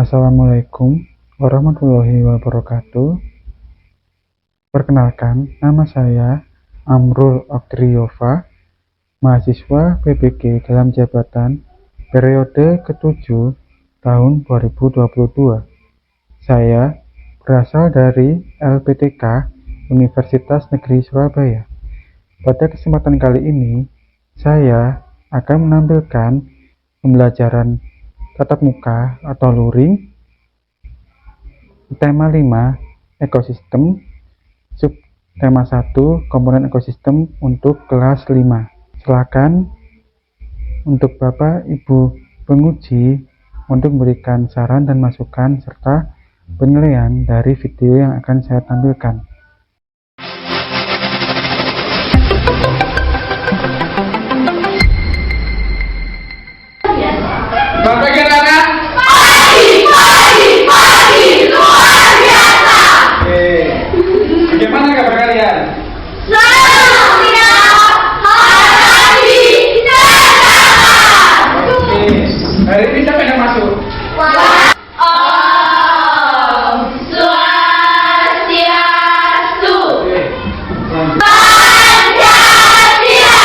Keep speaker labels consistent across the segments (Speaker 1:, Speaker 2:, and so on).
Speaker 1: Assalamualaikum warahmatullahi wabarakatuh. Perkenalkan, nama saya Amrul Oktriyova, mahasiswa PBG dalam jabatan periode ke-7 tahun 2022. Saya berasal dari LPTK Universitas Negeri Surabaya. Pada kesempatan kali ini, saya akan menampilkan pembelajaran tatap muka atau luring tema 5 ekosistem, sub tema 1 komponen ekosistem untuk kelas 5. Silakan untuk Bapak Ibu penguji untuk memberikan saran dan masukan serta penilaian dari video yang akan saya tampilkan.
Speaker 2: Pagi, luar biasa.
Speaker 1: Oke, bagaimana kabar kalian?
Speaker 2: Saya hari sehat.
Speaker 1: Oke, hari ini siapa yang masuk?
Speaker 2: Om Swastiastu.
Speaker 1: Oke, lanjut.
Speaker 2: Pancasila.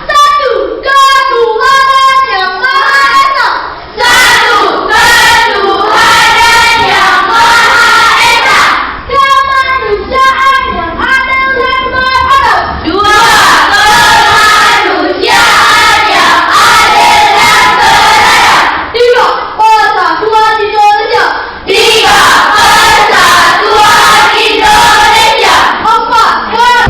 Speaker 2: Satu ketuhanan yang maha esa. Satu ketuhanan yang maha esa. Kemanusiaan yang adil dan beradab. Dua kemanusiaan yang adil dan beradab. Tiga persatuan Indonesia. Tiga persatuan Indonesia. Empat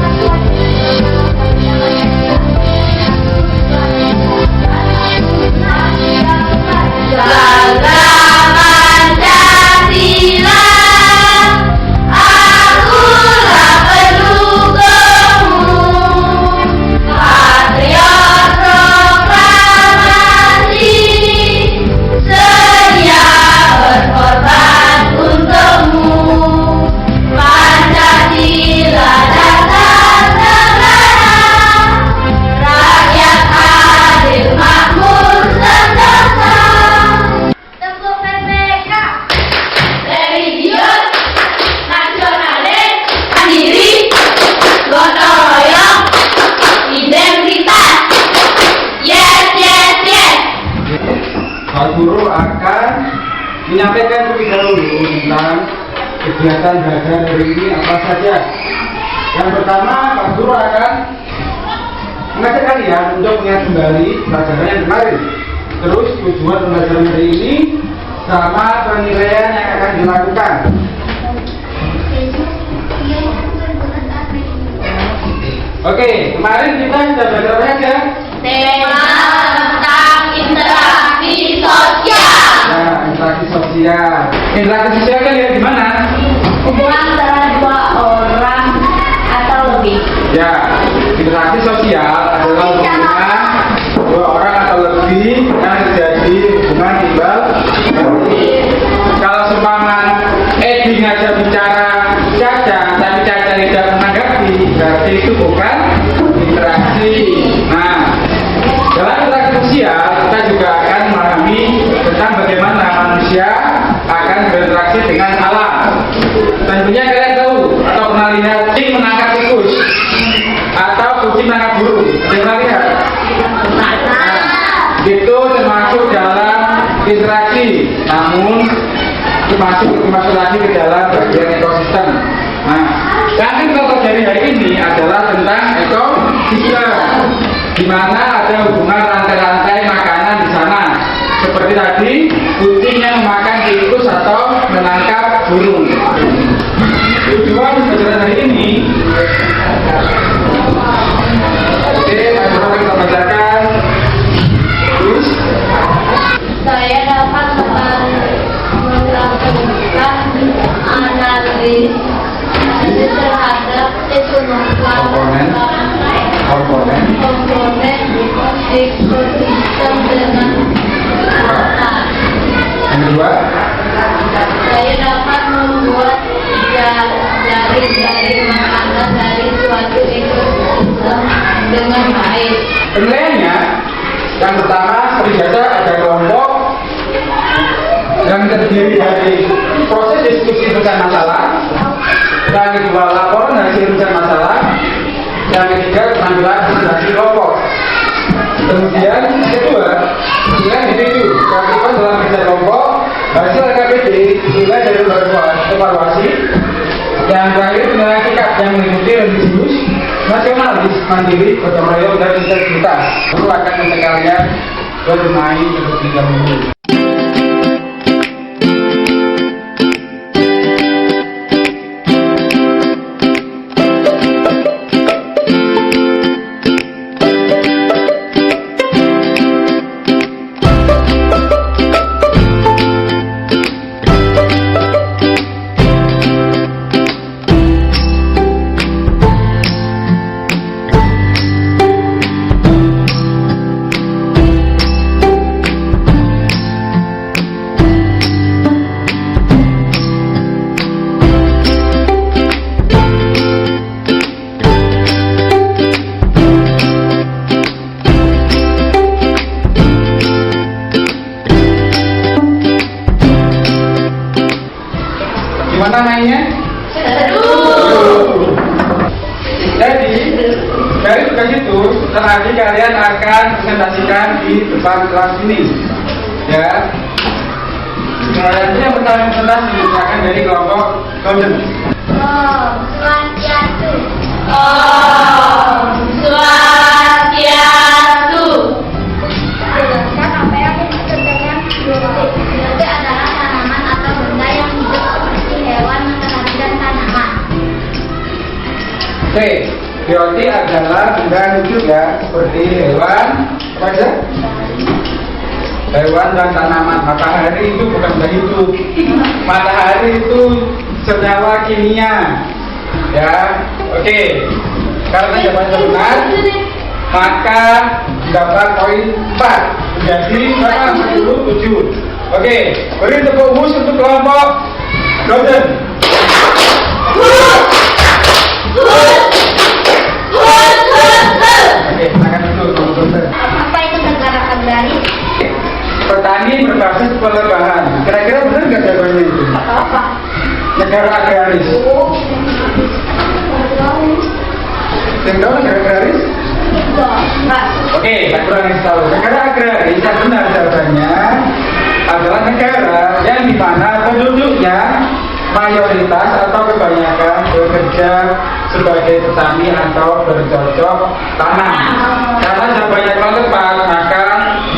Speaker 2: Bangga Pancasila, akulah pendukungmu, patriot proklamasi, sedia berkorban untukmu. Pancasila dasar negara, rakyat adil makmur sentosa. Tepuk PPK, religius, nasionalis, mandiri, gotong royong, identitas. Yes, yes, yes.
Speaker 1: Pak Guru akan menyampaikan terlebih dahulu tentang kegiatan belajar hari ini apa saja. Yang pertama, Pak Guru akan mengajak kalian untuk mengingat kembali pelajaran yang kemarin. Terus tujuan pembelajaran hari ini sama penilaian yang akan dilakukan. Oke, kemarin kita sudah belajar apa saja?
Speaker 2: Tema tentang interaksi sosial.
Speaker 1: Nah, interaksi sosial. Interaksi sosial kan lihat di mana?
Speaker 2: Hubungan antara dua orang atau lebih.
Speaker 1: Ya, interaksi sosial adalah hubungan dua orang atau lebih yang terjadi hubungan timbal balik. Kalau seumpama Edi ngajak bicara Caca, tapi Caca tidak menanggapi, berarti itu bukan interaksi. Nah, dalam interaksi sosial kita juga akan memahami tentang bagaimana manusia akan berinteraksi dengan alam. Tentunya kalian tahu atau pernah lihat kucing menangkap tikus atau kucing menangkap burung. Pernah lihat? Itu termasuk dalam interaksi, namun termasuk lagi ke dalam bagian ekosistem. Nah, yang kita terjadi hari ini adalah tentang ekosistem, di mana ada hubungan rantai-rantai makanan di sana. Seperti tadi, kucing yang memakan tikus atau menangkap burung. Tujuan pembelajaran hari ini, oke, mari kita bacakan. Terus,
Speaker 2: Saya dapat melakukan analisis terhadap
Speaker 1: komponen
Speaker 2: ekosistem dengan rata.
Speaker 1: yang kedua,
Speaker 2: Saya dapat membuat jaring-jaring makanan dari suatu ekosistem dengan baik.
Speaker 1: penilaiannya yang pertama seperti biasa ada kelompok, yang terdiri dari proses diskusi tentang masalah, yang kedua laporan hasil tentang masalah, yang ketiga pengambilan keputusan kelompok. Kemudian yang kedua, nilai individu keaktifan dalam kerja kelompok, hasil KPD nilai dari evaluasi. Yang terakhir penilaian sikap yang meliputi religius, nasionalis, mandiri, gotong royong dan integritas. Guru akan mengajak kalian bermain terlebih dahulu. Gimana mainnya? Seru. Jadi dari tugas itu nanti kalian akan presentasikan di depan kelas ini, ya. Kemudian yang pertama presentasi akan dari kelompok Golden.
Speaker 2: Om Swastiastu.
Speaker 3: Om Swastiastu.
Speaker 2: Jelaskan apa yang dimaksud dengan biotik. Biotik adalah tanaman atau benda yang hidup seperti hewan, matahari, dan tanaman.
Speaker 1: Oke, biotik adalah benda hidup ya, seperti hewan, apa aja? Hewan dan tanaman. Matahari itu bukan benda hidup. Matahari itu senyawa kimia. Ya, oke. Karena jawabannya benar, maka dapat poin 4. Jadi berapa? 47. Oke, beri tepuk umus untuk kelompok Golden. Oke, silakan dulu kelompok Golden.
Speaker 2: Apa itu negara agraris?
Speaker 1: Petani berbasis pelebahan. Kira-kira benar nggak jawabannya itu?
Speaker 2: Apa?
Speaker 1: Negara agraris. Yang tahu negara agraris? Oke, tak kurang tahu. Negara agraris yang benar jawabannya adalah negara yang di mana penduduknya mayoritas atau kebanyakan bekerja sebagai petani atau bercocok tanam. Karena jawabannya kurang tepat, maka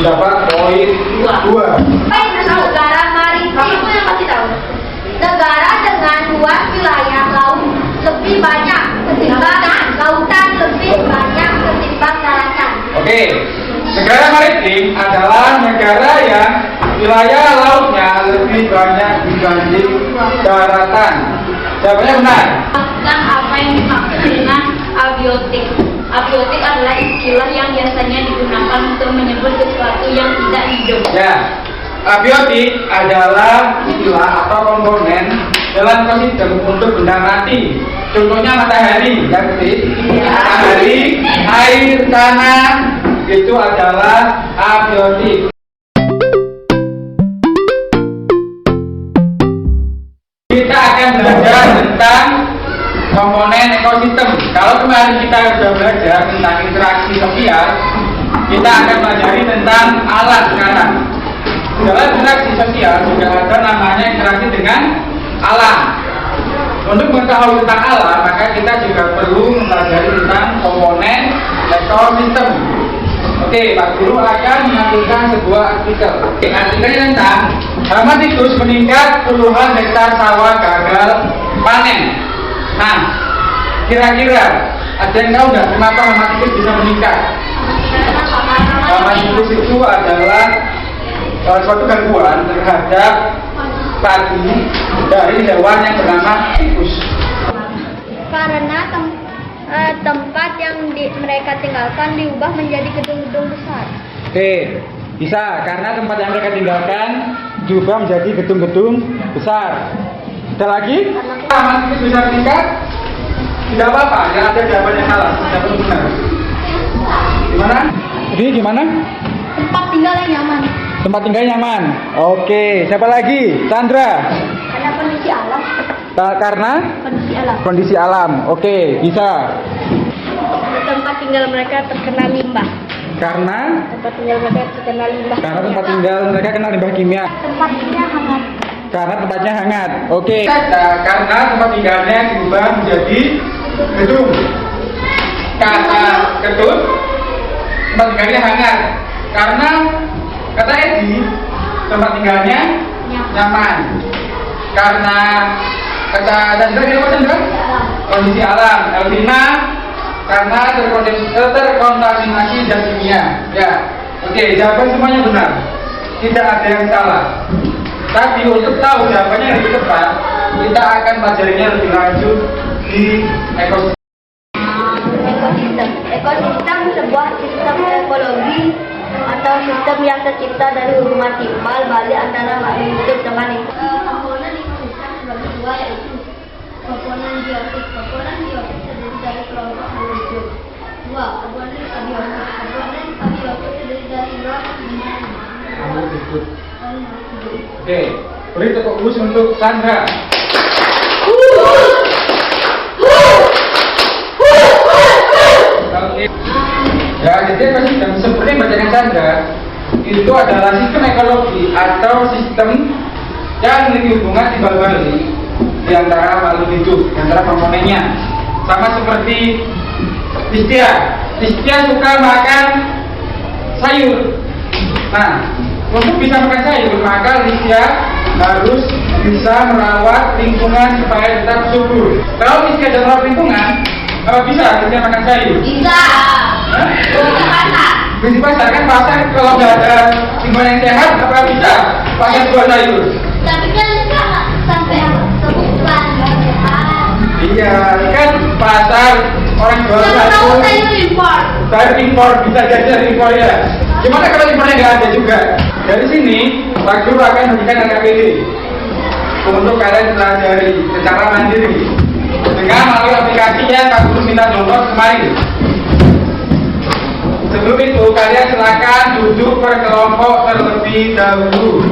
Speaker 1: dapat poin 2.
Speaker 2: Apa itu negara maritim? Aku yang pasti tahu. Negara dengan luas wilayah laut lebih banyak ketimbang lautan, lebih banyak ketimbang daratan.
Speaker 1: Oke, negara maritim adalah negara yang wilayah lautnya lebih banyak dibanding daratan. Jawabannya benar.
Speaker 3: Tentang apa yang dimaksud dengan abiotik. Abiotik adalah istilah yang biasanya digunakan untuk menyebut sesuatu yang tidak hidup.
Speaker 1: Ya, abiotik adalah istilah atau komponen dalam ekosistem untuk benda mati. Contohnya matahari, ya betul? Matahari, air, tanah, itu adalah abiotik. Kita akan belajar tentang komponen ekosistem. Kalau kemarin kita sudah belajar tentang interaksi sosial, kita akan pelajari tentang alat sekarang. Dalam interaksi sosial juga ada namanya interaksi dengan alam. Untuk mengetahui tentang alam, maka kita juga perlu mempelajari tentang komponen ekosistem. Oke, Pak Guru akan menampilkan sebuah artikel. Artikelnya tentang hama tikus meningkat, puluhan hektar sawah gagal panen. Nah, kira-kira ada yang tahu nggak kenapa hama tikus bisa meningkat? Hama tikus itu adalah suatu gangguan terhadap padi dari hewan yang bernama tikus.
Speaker 2: Karena tempat yang mereka tinggalkan diubah menjadi gedung-gedung besar.
Speaker 1: Oke, bisa karena tempat yang mereka tinggalkan diubah menjadi gedung-gedung besar. Ada lagi? Hama tikus bisa meningkat? Tidak apa-apa, nggak ada jawaban yang salah, jawaban benar. Gimana? Jadi gimana?
Speaker 2: Tempat tinggal yang nyaman.
Speaker 1: Tempat tinggal nyaman. Oke, siapa lagi? Chandra.
Speaker 2: Karena kondisi alam.
Speaker 1: Karena
Speaker 2: Kondisi alam.
Speaker 1: kondisi alam. Oke, bisa.
Speaker 2: Tempat tinggal mereka terkena limbah.
Speaker 1: Karena
Speaker 2: Tempat tinggal mereka terkena limbah.
Speaker 1: tempat tinggal mereka kena limbah kimia.
Speaker 2: Tempatnya hangat.
Speaker 1: Karena tempatnya hangat. Oke. Karena tempat tinggalnya diubah menjadi gedung. Kata ketut, tempat tinggalnya hangat. Karena kata Edi, tempat tinggalnya nyaman. Karena kata Chandra, kondisi alam. Elvina, karena terkontaminasi zat kimia. Ya, oke, jawaban semuanya benar. Tidak ada yang salah. Tapi untuk tahu jawabannya yang lebih tepat, kita akan pelajarinya lebih lanjut di ekosistem.
Speaker 2: Ekosistem sebuah sistem ekologi atau sistem yang tercipta dari hubungan timbal balik antara makhluk hidup dengan lingkungan. Komponen ekosistem sebagai dua, yaitu komponen biotik. Komponen biotik terdiri dari kelompok makhluk hidup. Dua, komponen abiotik. Komponen abiotik terdiri dari
Speaker 1: Makhluk hidup. Oke, beri tepuk tangan untuk Sandra. Oke. Ya, jadi ekosistem seperti bacaan Sandra itu adalah sistem ekologi atau sistem yang memiliki hubungan timbal balik di antara makhluk hidup, di antara komponennya. Sama seperti Tistia. Tistia suka makan sayur. Nah, untuk bisa makan sayur, maka Tistia harus bisa merawat lingkungan supaya tetap subur. Kalau Tistia tidak merawat lingkungan, apa bisa Tistia makan sayur?
Speaker 2: Bisa.
Speaker 1: Di pasar kan pasar kalau nggak ada lingkungan yang sehat, apa bisa pasar buat sayur?
Speaker 2: Tapi kan nggak sampai kebutuhan nggak sehat.
Speaker 1: Iya, kan pasar orang jual sayur. Sayur impor bisa jajan impor ya. Gimana kalau impornya nggak ada juga? Dari sini, Pak Guru akan memberikan LKPD untuk kalian pelajari secara mandiri dengan melalui aplikasinya Pak Guru minta download kemarin. Sebelum itu, kalian silakan duduk berkelompok terlebih dahulu.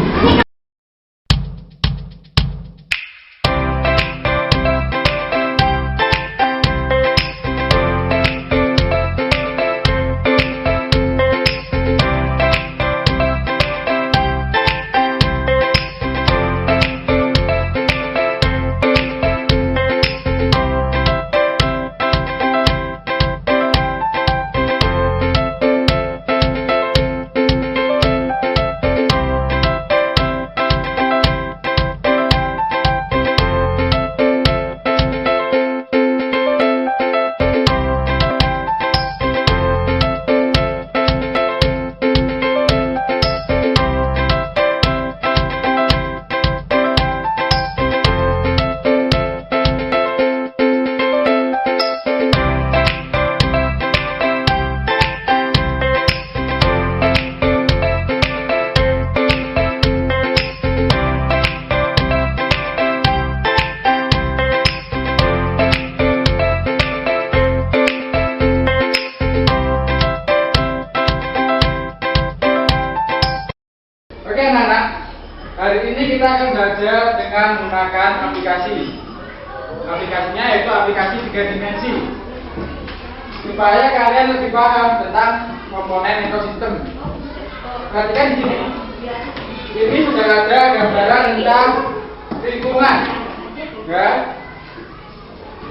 Speaker 1: Oke anak-anak, hari ini kita akan belajar dengan menggunakan aplikasi. Aplikasinya yaitu aplikasi 3 dimensi. Supaya kalian lebih paham tentang komponen ekosistem. Perhatikan di sini. Ini sudah ada gambaran tentang lingkungan. Ya.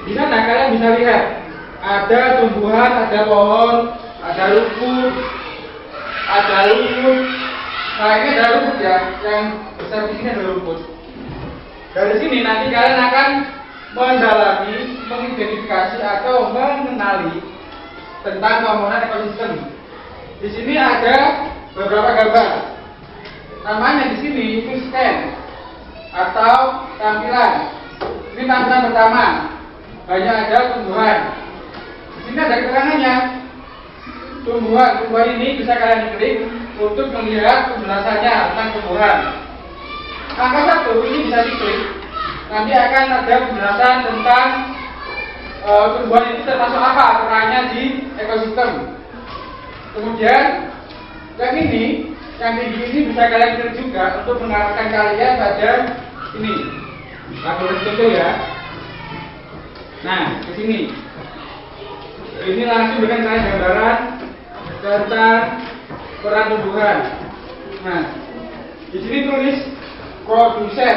Speaker 1: Di sana kalian bisa lihat ada tumbuhan, ada pohon, ada rumput, ada lumpur. Nah ini ada rumput ya, yang besar di sini ada rumput. Dari sini nanti kalian akan mendalami, mengidentifikasi atau mengenali tentang komponen ekosistem. Di sini ada beberapa gambar. Namanya di sini itu scan atau tampilan. Ini tampilan pertama. Banyak ada tumbuhan. Di sini ada keterangannya. Tumbuhan ini bisa kalian klik untuk melihat penjelasannya tentang tumbuhan. Angka 1 ini bisa diklik. Nanti akan ada penjelasan tentang tumbuhan ini termasuk apa perannya di ekosistem. Kemudian yang ini yang tinggi ini bisa kalian klik juga untuk mengarahkan kalian pada ini. Laboratorium itu ya. Nah, ke sini. Ini langsung dengan kalian gambaran tentang peran tumbuhan. Nah, di sini tulis produsen.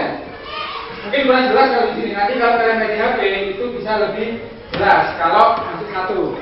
Speaker 1: Mungkin kurang jelas kalau di sini. Nanti kalau kalian main di HP itu bisa lebih jelas kalau masih satu.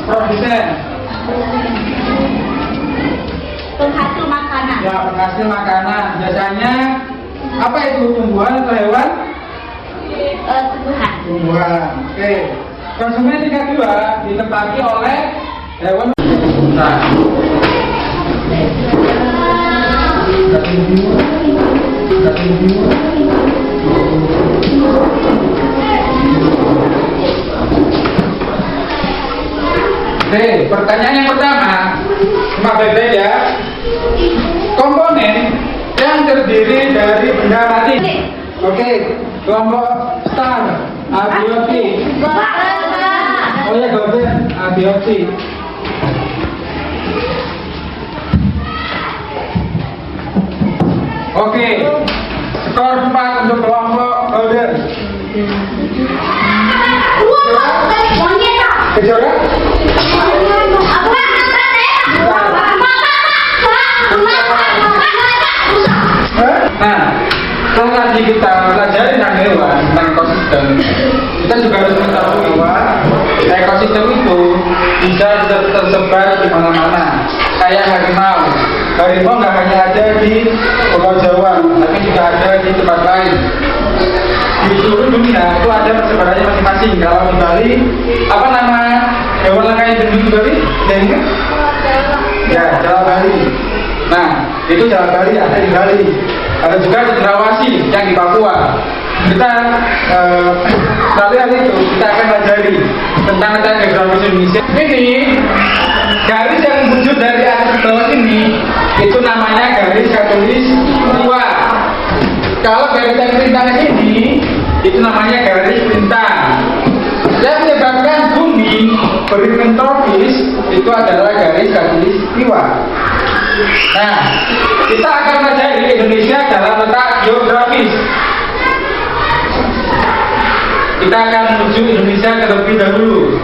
Speaker 1: Produsen.
Speaker 2: Penghasil makanan.
Speaker 1: Ya, penghasil makanan. Biasanya apa itu, tumbuhan atau hewan?
Speaker 2: Tumbuhan.
Speaker 1: Tumbuhan. Oke. Konsumen tingkat 2 ditempati oleh hewan. Nah. Oke, pertanyaan yang pertama, cuma baik-baik ya. Komponen yang terdiri dari benda mati. Oke, kelompok star, abiotik. Oh ya, golden, abiotik. Oke, skor 4 untuk kelompok golden. Kejora? Nah, kalau tadi kita pelajari tentang hewan, tentang ekosistem, kita juga harus mengetahui bahwa ekosistem itu bisa tersebar di mana-mana. Kayak harimau. Harimau nggak hanya ada di Pulau Jawa, tapi juga ada di tempat lain. Di seluruh dunia itu ada persebarannya masing-masing. Kalau di Bali, apa nama hewan langka yang di Bali? Dengar? Ya, Jawa Bali. Nah, itu Jawa Bali ada di Bali. Ada juga cendrawasih yang di Papua. Kita itu kita akan pelajari tentang letak geografis Indonesia. Ini garis yang wujud dari atas ke bawah ini itu namanya garis khatulistiwa. Kalau garis yang rintang ini itu namanya garis lintang. Yang menyebabkan bumi beriklim tropis itu adalah garis khatulistiwa. Nah, kita akan pelajari Indonesia dalam letak geografis. Kita akan menuju Indonesia terlebih dahulu.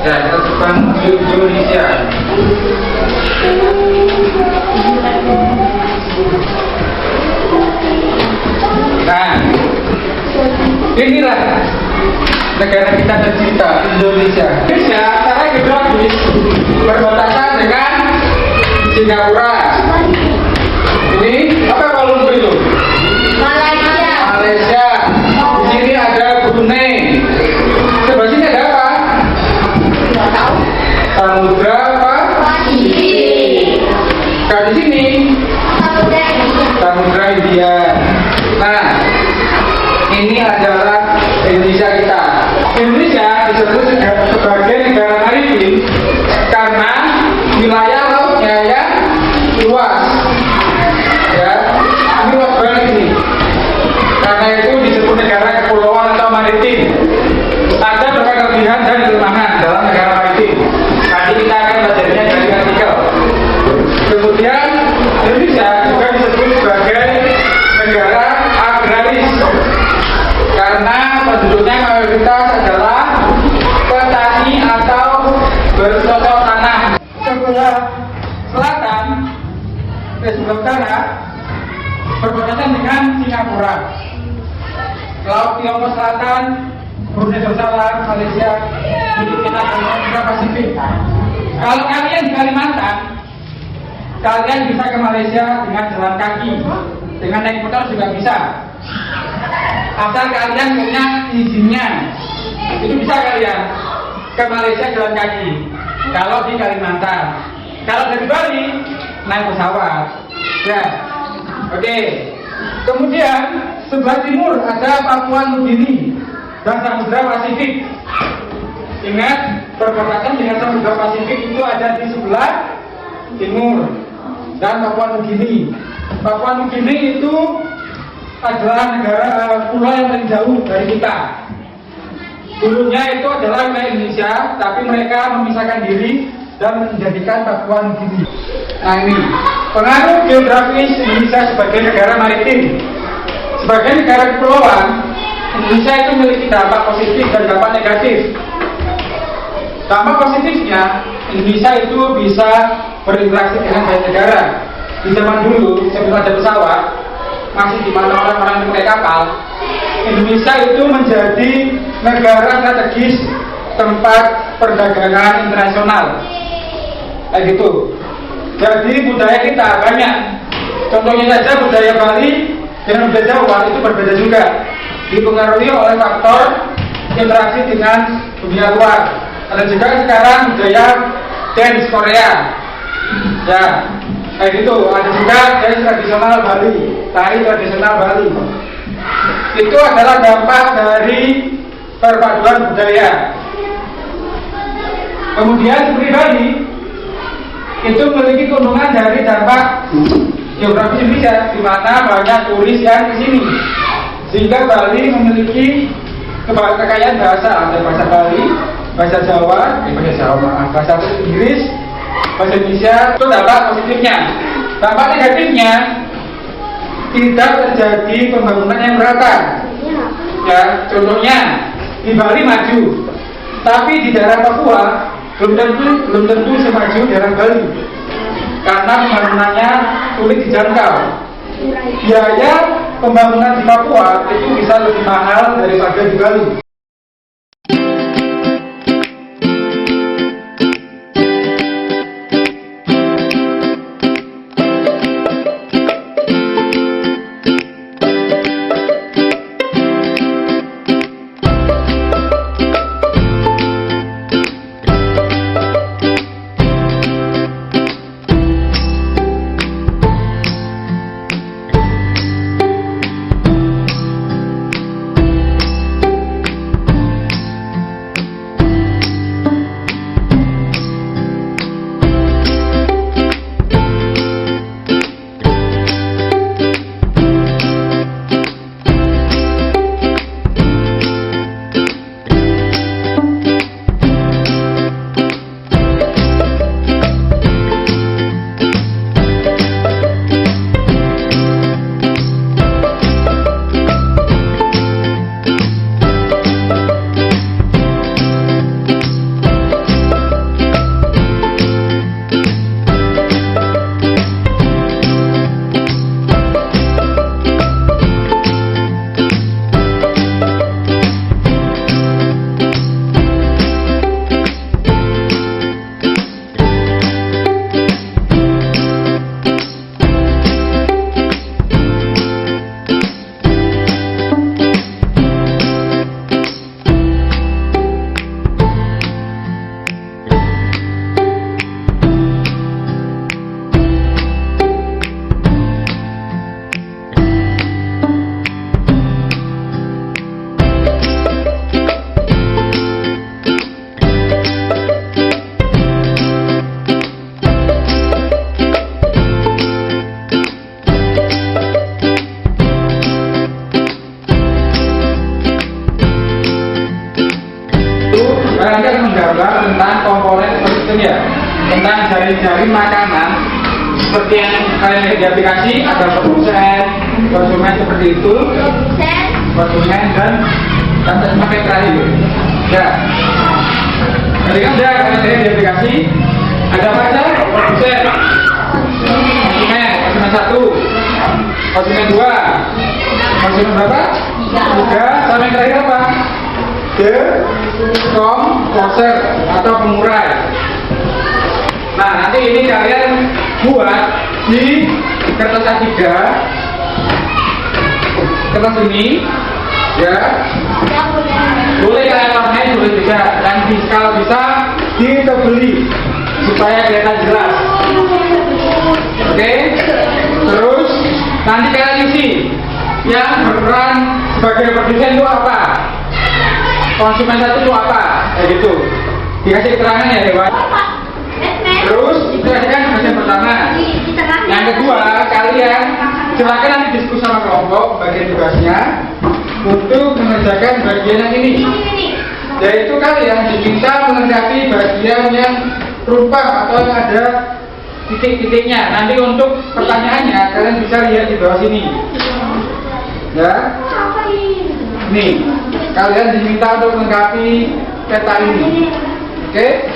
Speaker 1: Ya, kita coba menuju Indonesia. Nah, inilah negara kita tercinta, Indonesia. Indonesia secara geografis berbatasan dengan Singapura. Ini apa Kuala Lumpur itu? Malaysia. Di sini ada Brunei. Sebelah sini ada apa? Samudra apa? Kalau di sini Samudra India. Nah, ini adalah Indonesia kita. Indonesia disebut sebagai negara maritim karena wilayah lautnya yang luas. Ya, ini luas banget ini. Karena itu disebut negara kepulauan atau maritim. Ada berbagai kelebihan dan kelemahan dalam negara maritim. Tadi kita akan belajarnya dari artikel. Kemudian Indonesia juga disebut sebagai negara agraris karena penduduknya mayoritas adalah petani atau bercocok tanah. Sebelah selatan, sebelah utara berbatasan dengan Singapura. Laut Tiongkok Selatan, Brunei Darussalam, Malaysia, Filipina, dan Pasifik. Kalau kalian di Kalimantan, kalian bisa ke Malaysia dengan jalan kaki, dengan naik motor juga bisa. Asal kalian punya izinnya, itu bisa kalian ke Malaysia jalan kaki. Kalau di Kalimantan, kalau dari Bali naik pesawat. Ya, oke. Kemudian sebelah timur ada Papua Nugini dan Samudra Pasifik. Ingat, perbatasan dengan Samudra Pasifik itu ada di sebelah timur dan Papua Nugini. Papua Nugini itu adalah negara pulau yang paling jauh dari kita. Dulunya itu adalah wilayah Indonesia, tapi mereka memisahkan diri dan menjadikan Papua Nugini. Nah ini pengaruh geografis Indonesia sebagai negara maritim. Sebagai negara kepulauan, Indonesia itu memiliki dampak positif dan dampak negatif. Dampak positifnya, Indonesia itu bisa berinteraksi dengan banyak negara. Di zaman dulu, sebelum ada pesawat, masih di mana orang-orang yang pakai kapal, Indonesia itu menjadi negara strategis tempat perdagangan internasional. Kayak gitu. Jadi budaya kita banyak. Contohnya saja budaya Bali dengan budaya Jawa itu berbeda juga. Dipengaruhi oleh faktor interaksi dengan dunia luar. Ada juga sekarang budaya dance Korea. Ya, kayak gitu. Ada juga dance tradisional Bali, tari tradisional Bali. Itu adalah dampak dari perpaduan budaya. Kemudian seperti Bali itu memiliki keuntungan dari dampak geografis Indonesia, di mana banyak turis yang ke sini, sehingga Bali memiliki kekayaan bahasa. Ada bahasa Bali, bahasa Jawa, bahasa Inggris, bahasa Indonesia. Itu dampak positifnya. Dampak negatifnya, tidak terjadi pembangunan yang merata. Ya, contohnya di Bali maju, tapi di daerah Papua belum tentu semaju daerah Bali, karena pembangunannya sulit dijangkau. Biaya pembangunan di Papua itu bisa lebih mahal daripada di Bali. Barangkali akan menggambar tentang komponen ekosistem ya, tentang jaring-jaring makanan seperti yang kalian lihat di aplikasi. Ada produsen, konsumen seperti itu, konsumen dan pakai terakhir. Ya, tadi kan sudah kalian lihat di aplikasi. Ada apa saja? Produsen, konsumen satu, konsumen dua, konsumen berapa? Tiga, sama yang terakhir apa? Komposer atau pengurai. Nah, nanti ini kalian buat di kertas A3, kertas ini, ya. Boleh kalian warnai, boleh juga. Dan kalau bisa ditebeli supaya kelihatan jelas. Oke. Terus nanti kalian isi yang berperan sebagai produsen itu apa? Konsumen satu itu apa? Kayak gitu. Dikasih keterangan ya Dewan. Terus dijelaskan bagian pertama. Yang kedua, kalian silakan nanti diskusi sama kelompok bagian tugasnya untuk mengerjakan bagian yang ini. Yaitu kalian diminta melengkapi bagian yang rumpah atau yang ada titik-titiknya. Nanti untuk pertanyaannya kalian bisa lihat di bawah sini. Ya. Nih, kalian diminta untuk melengkapi peta ini. Oke?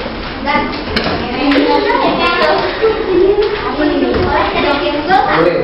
Speaker 1: Boleh.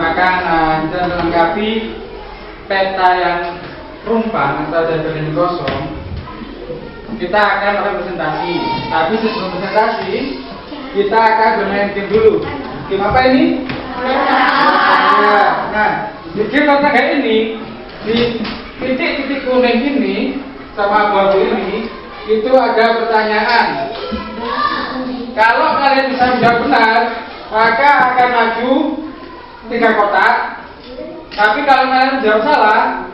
Speaker 1: makanan dan melengkapi peta yang rumpang atau jadwal kosong, kita akan presentasi. Tapi sebelum presentasi, kita akan bermain game dulu. Game apa ini? Nah, di game olahraga ini, di titik-titik kuning ini sama abu-abu ini, itu ada pertanyaan. Kalau kalian bisa menjawab benar, maka akan maju 3 kotak. Tapi kalau kalian menjawab salah,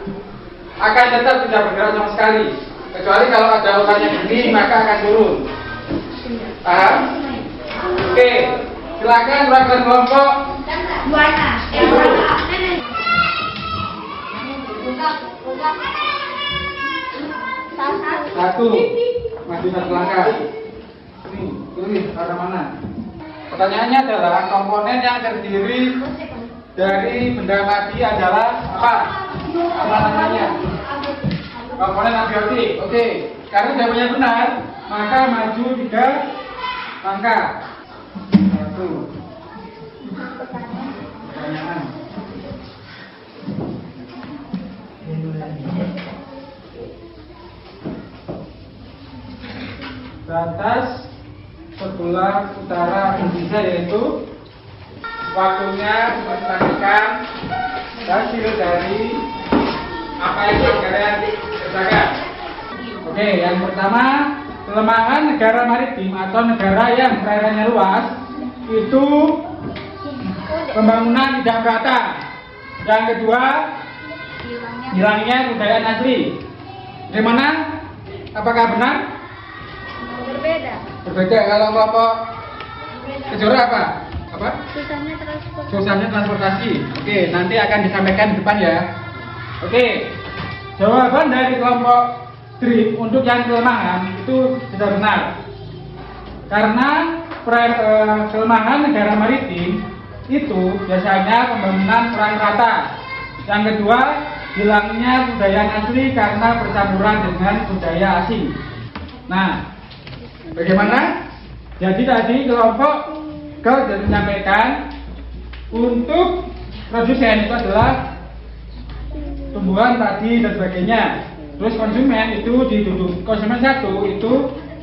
Speaker 1: akan tetap tidak bergerak sama sekali. Kecuali kalau ada urutannya gini, maka akan turun. Paham? Oke, silakan perwakilan kelompok. Satu, maju 1 langkah. Ini, pilih arah mana? Pertanyaannya adalah komponen yang terdiri dari benda mati adalah apa? Apa namanya? Komponen abiotik. Oke, karena jawabannya benar, maka maju 3 langkah. 1. Pertanyaan. Batas sebelah utara Indonesia yaitu waktunya memperhatikan hasil dari apa yang kalian kerjakan. Oke, yang pertama, kelemahan negara maritim atau negara yang perairannya luas itu pembangunan tidak merata. Yang kedua, hilangnya kebudayaan asli. Bagaimana? Apakah benar? Berbeda. Kalau kelompok Kejora apa? Susahnya transportasi. Oke, nanti akan disampaikan di depan ya. Oke, jawaban dari kelompok Drip untuk yang kelemahan itu sudah benar. Karena kelemahan negara maritim itu biasanya pembangunan kurang rata. Yang kedua, hilangnya budaya asli karena percampuran dengan budaya asing. Nah, bagaimana? Jadi tadi kelompok sudah menyampaikan untuk produsen itu adalah tumbuhan, padi dan sebagainya. Terus konsumen itu konsumen 1 itu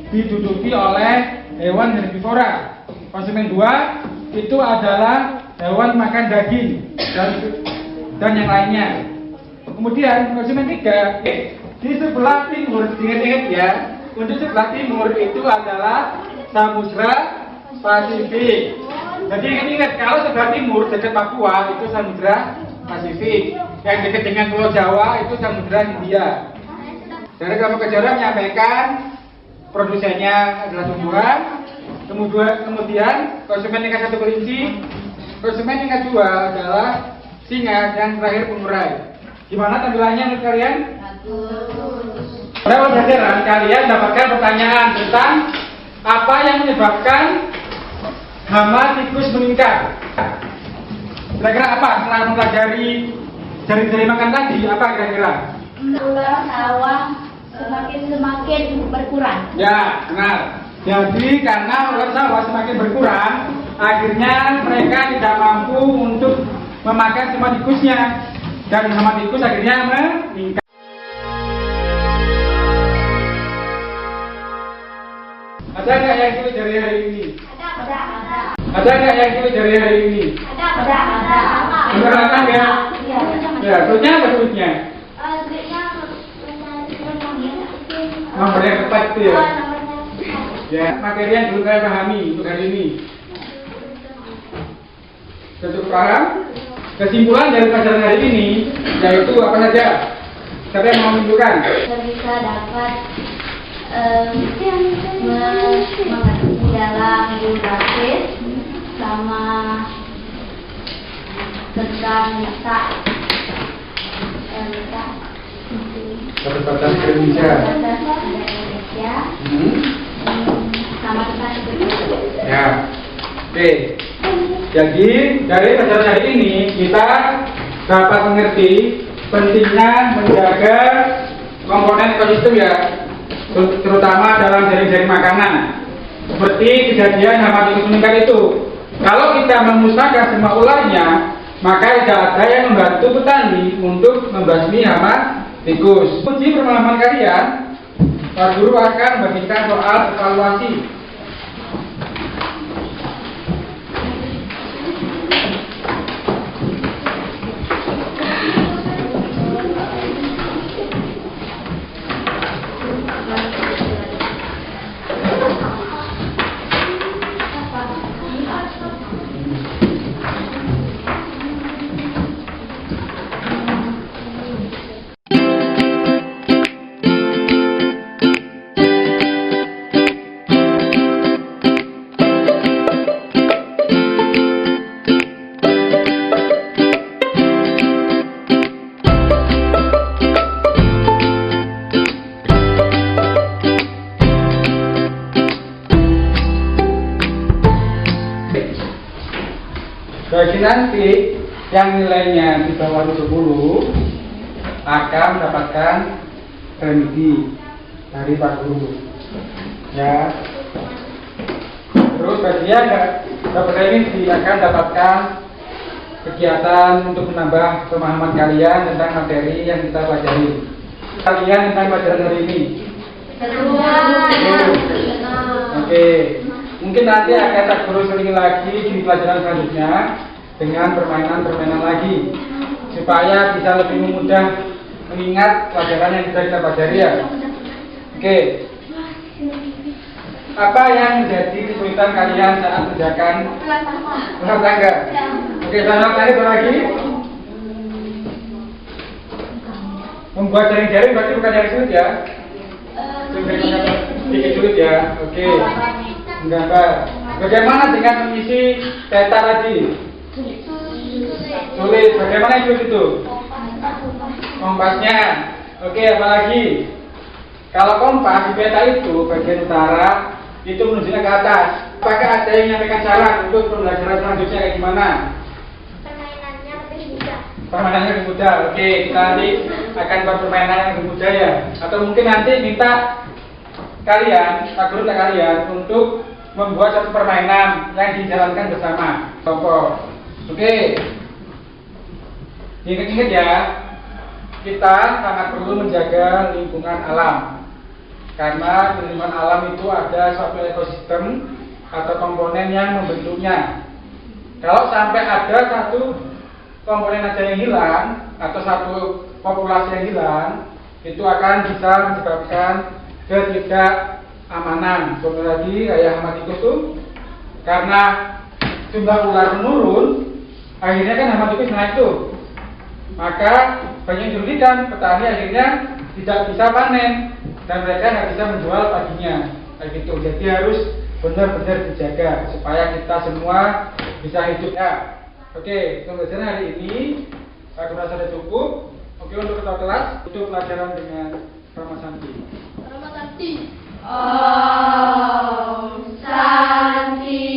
Speaker 1: diduduki oleh hewan herbivora. Konsumen 2 itu adalah hewan makan daging dan yang lainnya. Kemudian konsumen 3 di sebelah timur, ingat-ingat ya, untuk sebelah timur itu adalah Samudra Pasifik. Jadi ingat, kalau sebelah timur dekat Papua itu Samudra Pasifik, yang dekat dengan Pulau Jawa itu Samudra Hindia. Dari kelompok Kejora menyampaikan produsennya adalah tumbuhan, kemudian konsumen tingkat 1 kelinci, konsumen tingkat 2 adalah singa, dan terakhir pengurai. Gimana tampilannya menurut kalian? Pada pembelajaran kalian dapatkan pertanyaan tentang apa yang menyebabkan hama tikus meningkat. Kira-kira apa setelah mempelajari jari-jari makan tadi? Apa kira-kira?
Speaker 2: Ular sawah semakin berkurang.
Speaker 1: Ya, benar. Jadi karena ular sawah semakin berkurang, akhirnya mereka tidak mampu untuk memakan semua tikusnya, dan hama tikus akhirnya meningkat. Ada nggak yang ikut dari hari ini? Ada nggak yang ikut dari hari ini?
Speaker 2: Ada.
Speaker 1: Beneran ya? Ya, soalnya apa sebutnya? Nomor yang tepat itu ya. Ya, materi yang belum kalian pahami untuk hari ini. Sudah cukup paham? Kesimpulan dari pelajaran hari ini yaitu apa saja? Siapa yang mau menunjukkan?
Speaker 2: Bisa dapat mengerti dalam geografis sama tentang letak
Speaker 1: Batas Indonesia.
Speaker 2: Sama tentang itu.
Speaker 1: Ya. Oke. Jadi dari pelajaran hari ini kita dapat mengerti pentingnya menjaga komponen ekosistem ya, terutama dalam jaring-jaring makanan. Seperti kejadian hama tikus meningkat itu. Kalau kita memusnahkan semua ularnya, maka tidak ada yang membantu petani untuk membasmi hama tikus. Uji pemahaman kalian, Pak Guru akan membagikan soal evaluasi. Bagi nanti yang nilainya di bawah 70 akan mendapatkan remedi dari Pak Guru. Ya. Terus bagi yang nggak dapat remedi akan dapatkan kegiatan untuk menambah pemahaman kalian tentang materi yang kita pelajari. Kalian tentang pelajaran hari ini. Oke. Mungkin nanti akan tak Guru selingi lagi di pelajaran selanjutnya dengan permainan-permainan lagi supaya bisa lebih mudah mengingat pelajaran yang sudah kita pelajari ya. Oke. Apa yang menjadi kesulitan kalian saat mengerjakan rumah tangga? Oke, selamat tadi lagi. Membuat jaring-jaring berarti bukan yang sulit ya? Sedikit sulit ya. Oke. Menggambar. Bagaimana dengan mengisi peta tadi? Sulit. Bagaimana itu? Kompasnya. Oke, apalagi? Kalau kompas di peta itu bagian utara itu menunjuknya ke atas. Apakah ada yang menyampaikan saran untuk pembelajaran selanjutnya kayak gimana?
Speaker 2: Permainannya lebih mudah.
Speaker 1: Permainannya lebih mudah. Oke, kita nanti akan buat permainan yang lebih mudah ya. Atau mungkin nanti minta kalian, Pak Guru kalian untuk membuat satu permainan yang dijalankan bersama kelompok. Oke. Ingat-ingat ya, kita sangat perlu menjaga lingkungan alam. Karena di lingkungan alam itu ada suatu ekosistem atau komponen yang membentuknya. Kalau sampai ada satu komponen aja yang hilang atau satu populasi yang hilang, itu akan bisa menyebabkan ketidakamanan. Contoh lagi kayak hama tikus itu, karena jumlah ular menurun, akhirnya kan hama tikus naik tuh. Maka banyak yang dirugikan, petani akhirnya tidak bisa panen dan mereka nggak bisa menjual paginya, kayak gitu. Jadi harus benar-benar dijaga supaya kita semua bisa hidup ya. Oke, pembelajaran hari ini aku rasa sudah cukup. Oke, untuk ketua kelas untuk pelajaran dengan Rama Santi.
Speaker 3: Om Santi.